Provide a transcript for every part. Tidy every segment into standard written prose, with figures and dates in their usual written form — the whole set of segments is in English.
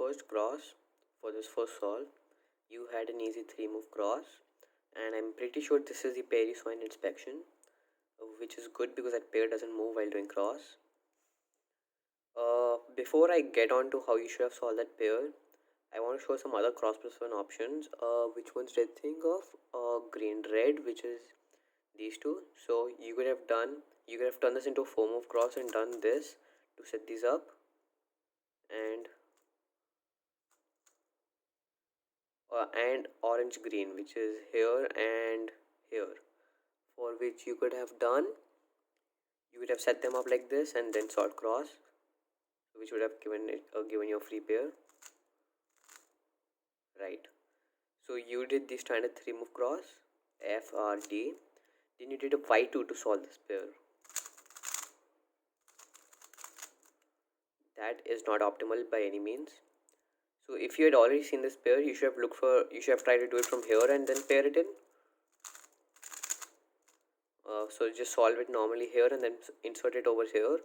first cross, for this first solve, you had an easy 3 move cross, and I'm pretty sure this is the pair you saw in inspection, which is good because that pair doesn't move while doing cross. Before I get on to how you should have solved that pair, I want to show some other cross plus 1 options. Which ones did I think of? Green red, which is these two. So you could have done this into a 4 move cross and done this to set these up, and orange green, which is here and here, for which you could have set them up like this and then solved cross, which would have given you a free pair, right? So you did the standard 3 move cross, F R D, then you did a y2 to solve this pair. That is not optimal by any means. So if you had already seen this pair, you should have tried to do it from here and then pair it in. So just solve it normally here and then insert it over here.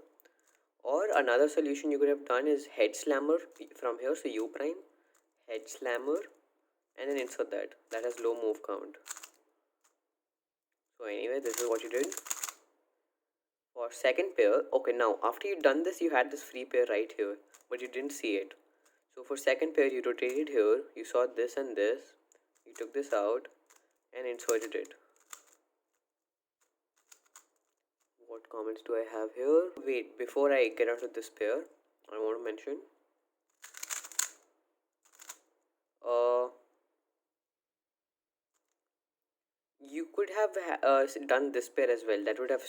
Or another solution you could have done is head slammer from here, so U prime, head slammer, and then insert that. That has low move count. So anyway, this is what you did. For second pair, okay, now after you done this, you had this free pair right here, but you didn't see it. So for second pair, you rotated here, you saw this and this, you took this out and inserted it. What comments do I have here? Wait, before I get onto this pair, I want to mention you could have done this pair as well. That would have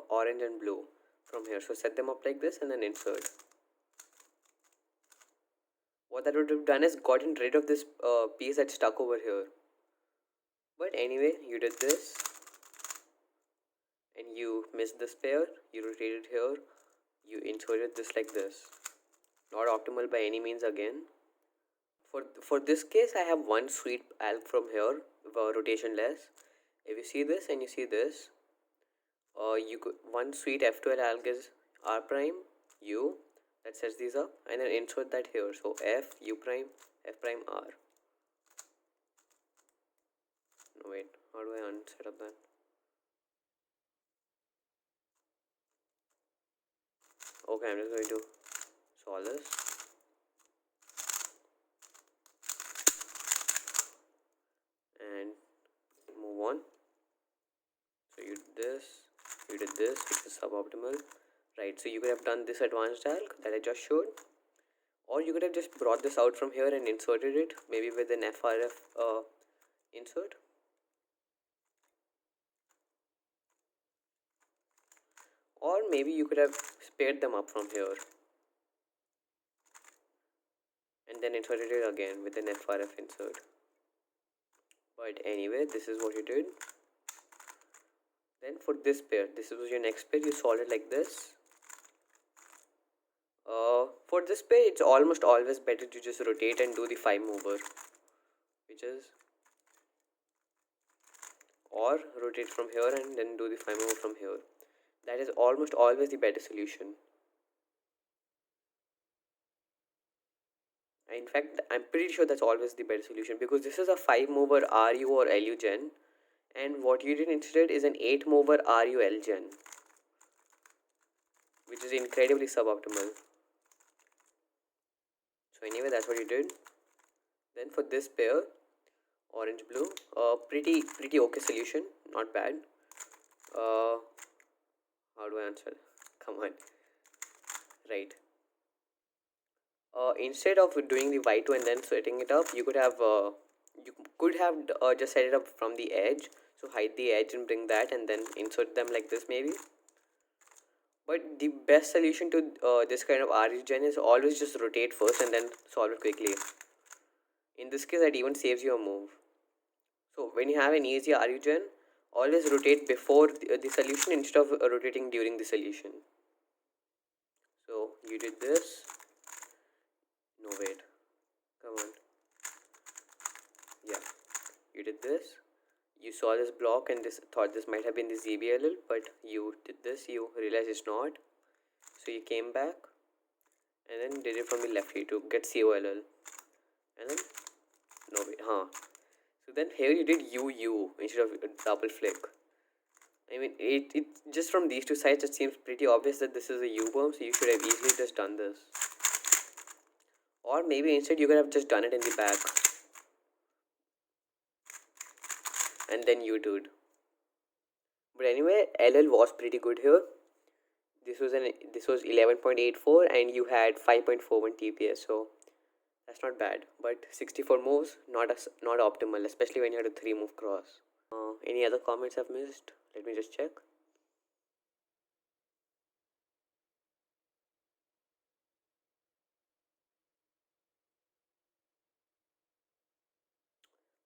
orange and blue from here. So set them up like this and then insert. What that would have done is gotten rid of this piece that's stuck over here. But anyway, you did this and you missed this pair. You rotated here. You inserted this like this. Not optimal by any means again. For this case, I have one sweet alg from here, rotation less. If you see this and you see this, you could one sweet F12 alg is R prime U, that sets these up, and then insert that here. So F U prime F prime R. No wait, how do I unset up that? Okay, I'm just going to solve this. And move on. So you did this, which is suboptimal, right? So you could have done this advanced alg that I just showed, or you could have just brought this out from here and inserted it, maybe with an FRF insert. Or maybe you could have paired them up from here and then inserted it again with an FRF insert. But anyway, this is what you did. Then for this pair, this was your next pair, you solved it like this. For this pair, it's almost always better to just rotate and do the 5 mover, which is, or rotate from here and then do the 5 mover from here. That is almost always the better solution. In fact, I'm pretty sure that's always the better solution, because this is a 5 mover RU or LU gen, and what you did instead is an 8 mover RU L gen, which is incredibly suboptimal. So anyway, that's what you did. Then for this pair, orange blue, pretty okay solution, not bad. How do I answer? Come on. Right. Instead of doing the y2 and then setting it up, you could have just set it up from the edge. So hide the edge and bring that and then insert them like this maybe. But the best solution to this kind of RU-gen is always just rotate first and then solve it quickly. In this case, that even saves you a move. So when you have an easy RU-gen, always rotate before the solution instead of rotating during the solution. So you did this. No wait, come on. Yeah, you did this. You saw this block and thought this might have been the ZBLL, but you did this, you realized it's not. So you came back and then did it from the left here to get COLL. And then, no wait, huh. So then here you did U instead of a double flick. I mean, it just from these two sides, it seems pretty obvious that this is a U-berm, so you should have easily just done this. Or maybe instead you could have just done it in the back. And then U-turned. But anyway, LL was pretty good here. This was 11.84 and you had 5.41 TPS, so that's not bad. But 64 moves, not optimal, especially when you had a 3 move cross. Any other comments I've missed? Let me just check.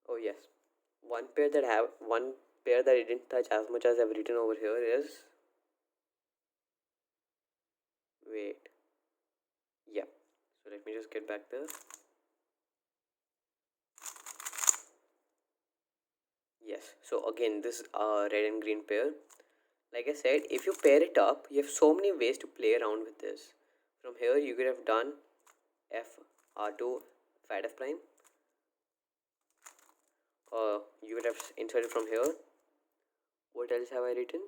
Oh yes, one pair that I didn't touch as much as I've written over here is, wait, yeah. So let me just get back there. Yes. So again, this red and green pair. Like I said, if you pair it up, you have so many ways to play around with this. From here, you could have done F R2 fat F prime. You could have inserted from here. What else have I written?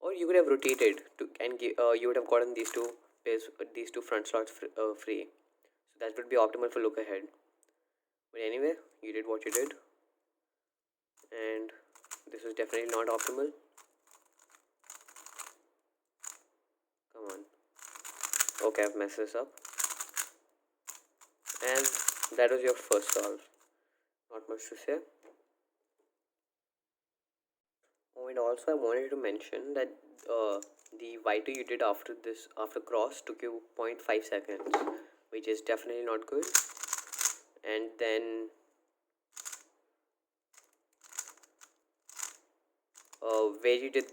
Or you could have rotated to and you would have gotten these two pairs, these two front slots free. So that would be optimal for look ahead. But anyway, you did what you did, and this is definitely not optimal. Come on. Okay, I've messed this up. And that was your first solve. Not much to say. Oh, and also I wanted to mention that the Y2 you did after this, after cross, took you 0.5 seconds, which is definitely not good. And then where you did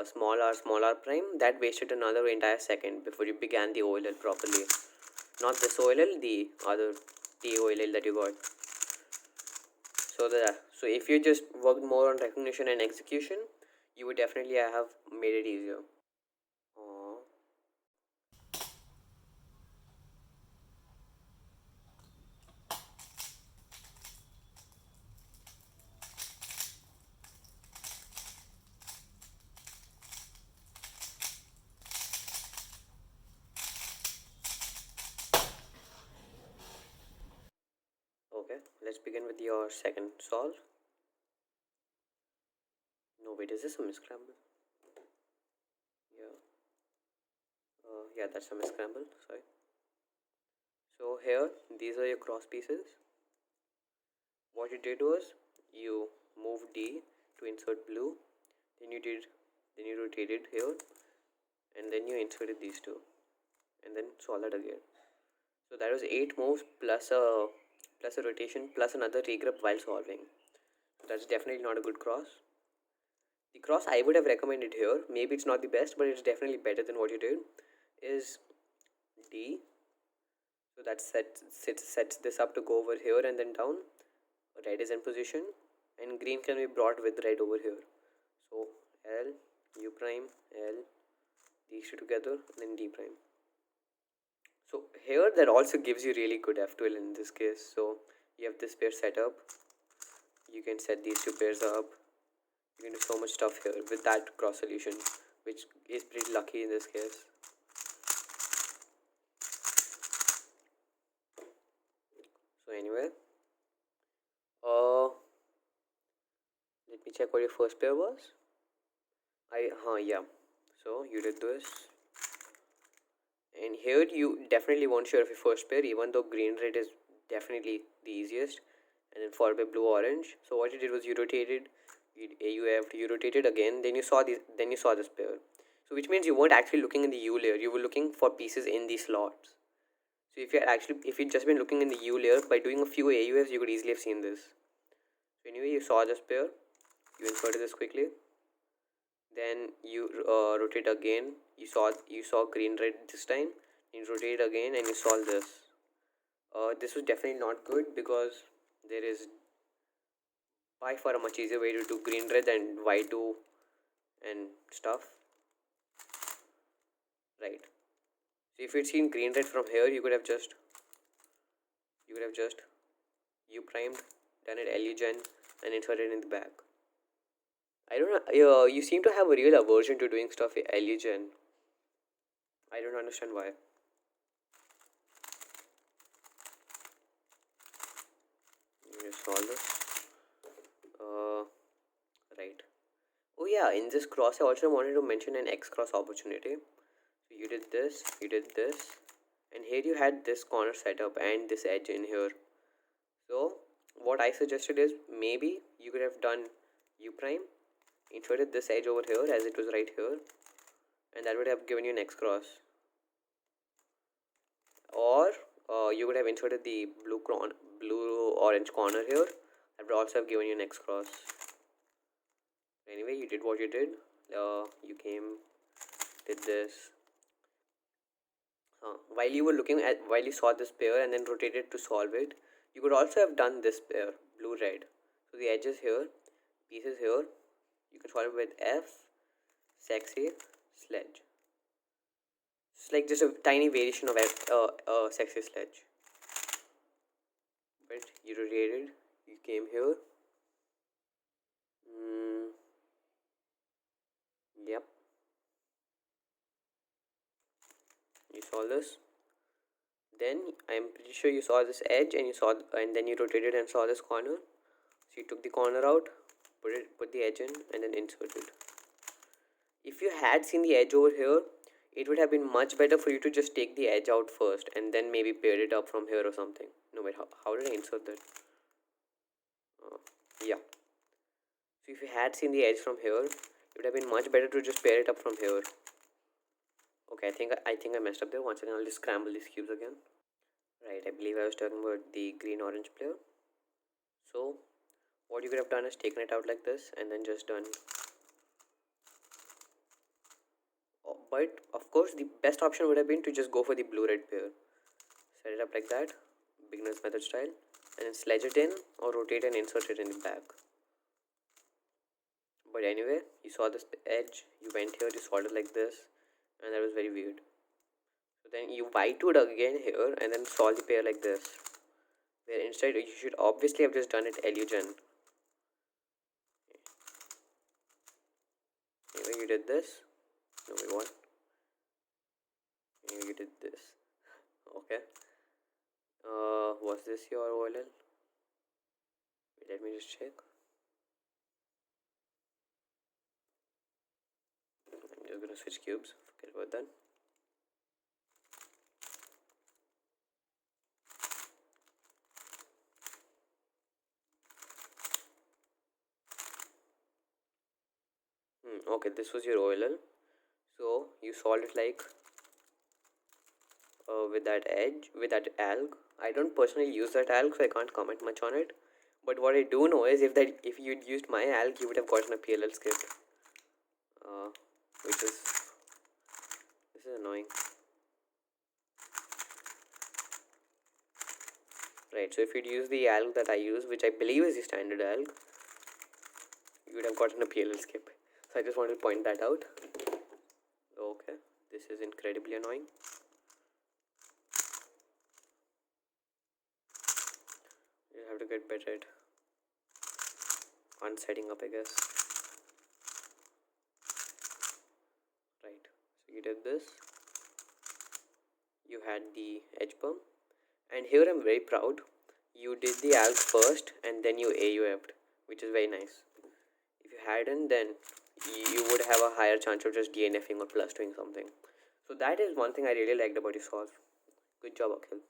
small r prime, that wasted another entire second before you began the OLL properly. Not this OLL, the other TOLL that you got. So if you just worked more on recognition and execution, you would definitely have made it easier. Aww. Okay, let's begin with your second solve. No, wait, is this a miscramble? Yeah. Yeah, that's a miscramble. Sorry. So here, these are your cross pieces. What you did was you moved D to insert blue. Then you rotated here, and then you inserted these two, and then solid again. So that was 8 moves plus a rotation plus another regrip while solving. That's definitely not a good cross. The cross I would have recommended here, maybe it's not the best, but it's definitely better than what you did, is D. So that sets this up to go over here and then down. Red is in position, and green can be brought with red over here. So L, U prime, L, these two together, and then D prime. So here that also gives you really good F12 in this case. So you have this pair set up. You can set these two pairs up. You can do so much stuff here with that cross solution, which is pretty lucky in this case. So anyway, let me check what your first pair was. Yeah. So you did this, and here you definitely weren't sure of your first pair, even though green red is definitely the easiest, and then followed by blue orange. So what you did was you rotated, you rotated again, then you saw this pair. So which means you weren't actually looking in the U layer, you were looking for pieces in these slots. So if you'd just been looking in the U layer, by doing a few AUFs you could easily have seen this. So anyway, you saw this pair, you inserted this quickly, then you rotate again, you saw green red this time, you rotate again and you solve this. This was definitely not good because there is by far a much easier way to do green red and Y2 and stuff, right? So if you'd seen green red from here, you could have just You could have just U primed, done it LU-gen, and inserted in the back. I don't know. You seem to have a real aversion to doing stuff LU-gen. I don't understand why. Let me just solve this. Uh, right. Oh yeah, in this cross I also wanted to mention an X cross opportunity. So you did this, and here you had this corner setup and this edge in here. So what I suggested is maybe you could have done U prime, inserted this edge over here as it was right here, and that would have given you an X cross. Or you would have inserted the blue orange corner here. That would also have given you an X cross. Anyway, you did what you did. You came, did this. While you saw this pair and then rotated to solve it, you could also have done this pair, blue red. So the edges here, pieces here, you can solve it with F, sexy, sledge. It's like just a tiny variation of sexy sledge. But you rotated, you came here. Yep. You saw this. Then I'm pretty sure you saw this edge and and then you rotated and saw this corner. So you took the corner out, put the edge in, and then inserted. If you had seen the edge over here, it would have been much better for you to just take the edge out first and then maybe pair it up from here or something. No, wait, how did I insert that? Yeah. So if you had seen the edge from here, it would have been much better to just pair it up from here. Okay, I think I messed up there. Once again, I'll just scramble these cubes again. Right, I believe I was talking about the green-orange player. So what you could have done is taken it out like this and then just done. But of course, the best option would have been to just go for the blue-red pair. Set it up like that, beginner's method style, and then sledge it in or rotate and insert it in the back. But anyway, you saw this edge, you went here, you solved it like this, and that was very weird. So then you y2'd again here and then solve the pair like this, where instead you should obviously have just done it LU-gen. Anyway, you did this. No, wait, what? Anyway, you did this. Okay. Was this your OLL? Wait, let me just check. I'm just gonna switch cubes. Forget about that. Okay, this was your OLL. So you solved it like with that edge, with that alg. I don't personally use that alg, so I can't comment much on it. But what I do know is if you'd used my alg, you would have gotten a PLL script, which is this is annoying. Right. So if you'd use the alg that I use, which I believe is the standard alg, you would have gotten a PLL skip. So I just wanted to point that out. Okay, this is incredibly annoying. You have to get better at unsetting up, I guess. Right, so you did this. You had the edge bump, and here I'm very proud. You did the alg first, and then you AUF'd, which is very nice. If you hadn't, then you would have a higher chance of just DNFing or plus doing something. So that is one thing I really liked about your solve. Good job, Akhil.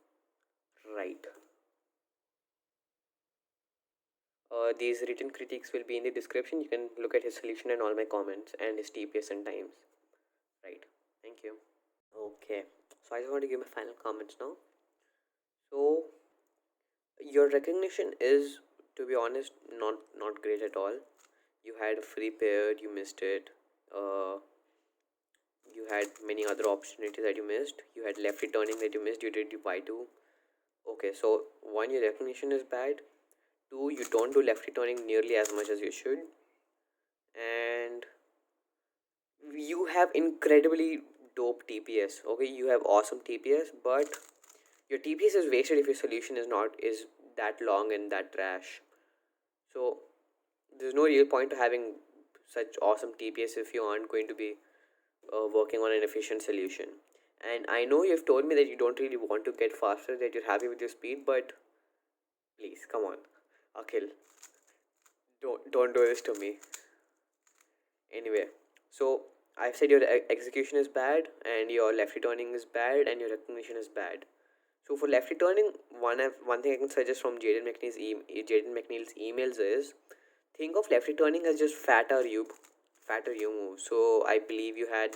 Right. These written critiques will be in the description. You can look at his solution and all my comments and his TPS and times. Right. Thank you. Okay. So I just want to give my final comments now. So your recognition is, to be honest, not great at all. You had a free pair, you missed it. You had many other opportunities that you missed. You had left returning that you missed. You did y2. Okay, so one, your recognition is bad. Two, you don't do left returning nearly as much as you should. And you have incredibly dope TPS. Okay, you have awesome TPS, but Your TPS is wasted if your solution is that long and that trash. So there's no real point to having such awesome TPS if you aren't going to be working on an efficient solution. And I know you've told me that you don't really want to get faster, that you're happy with your speed, but please, come on, Akhil, don't do this to me. Anyway, so I've said your execution is bad, and your lefty turning is bad, and your recognition is bad. So for lefty turning, one thing I can suggest from Jaden McNeil's emails is, think of lefty turning as just fatter U move. So I believe you had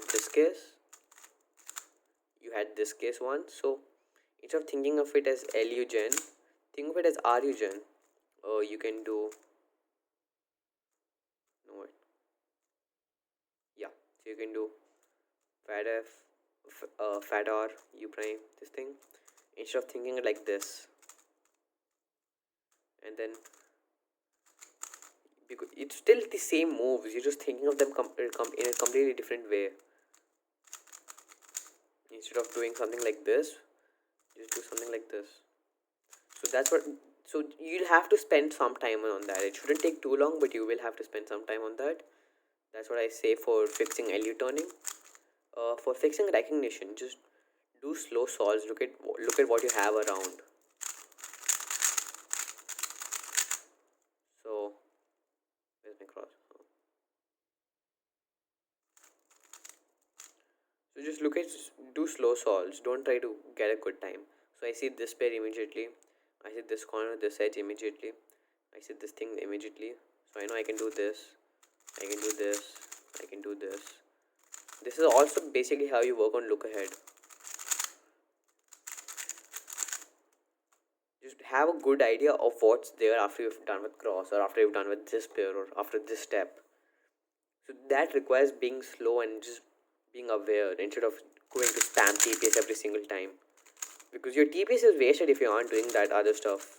this case once. So instead of thinking of it as LU gen, think of it as RU gen. You can do no, yeah. So you can do fat F, fat R, U prime, this thing. Instead of thinking it like this, and then because it's still the same moves, you're just thinking of them in a completely different way. Instead of doing something like this, just do something like this. So that's what. So you'll have to spend some time on that. It shouldn't take too long, but you will have to spend some time on that. That's what I say for fixing LU turning. For fixing recognition, just do slow solves. Look at what you have around. So where's my cross? So just do slow solves. Don't try to get a good time. So I see this pair immediately. I see this corner, this edge immediately. I see this thing immediately. So I know I can do this. I can do this. I can do this. This is also basically how you work on look ahead. Just have a good idea of what's there after you've done with cross, or after you've done with this pair, or after this step. So that requires being slow and just being aware instead of going to spam TPS every single time. Because your TPS is wasted if you aren't doing that other stuff.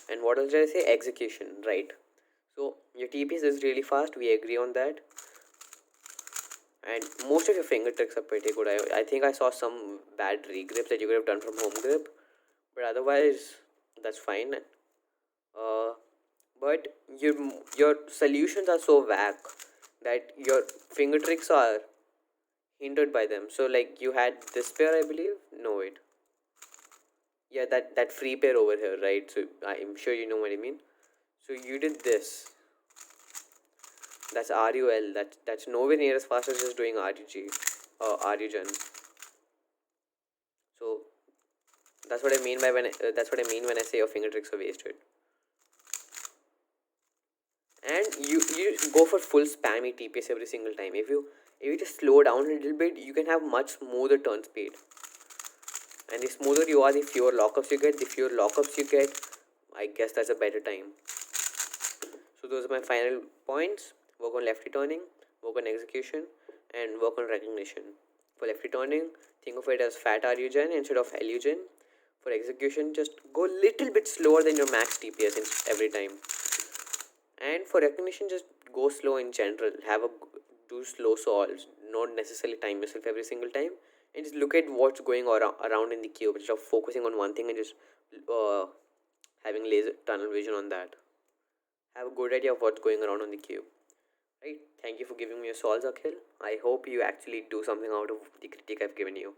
And what else did I say? Execution, right? So your TPS is really fast. We agree on that. And most of your finger tricks are pretty good. I think I saw some bad regrips that you could have done from home grip, but otherwise that's fine. But your solutions are so whack that your finger tricks are hindered by them. So like you had this pair, I believe. No, wait. Yeah, that free pair over here, right? So I'm sure you know what I mean. So you did this. That's RUL. That's nowhere near as fast as just doing RUG, RUGen. So that's what I mean when I say your finger tricks are wasted. And you go for full spammy TPS every single time. If you just slow down a little bit, you can have much smoother turn speed. And the smoother you are, the fewer lockups you get. The fewer lockups you get, I guess that's a better time. So those are my final points. Work on lefty turning, work on execution, and work on recognition. For lefty turning, think of it as fat RUGen instead of LUGen. For execution, just go a little bit slower than your max TPS every time. And for recognition, just go slow in general. Do slow solves. Not necessarily time yourself every single time. And just look at what's going around in the cube instead of focusing on one thing and just uh, having laser tunnel vision on that. Have a good idea of what's going around on the cube. Right? Thank you for giving me your solves, Akhil. I hope you actually do something out of the critique I've given you.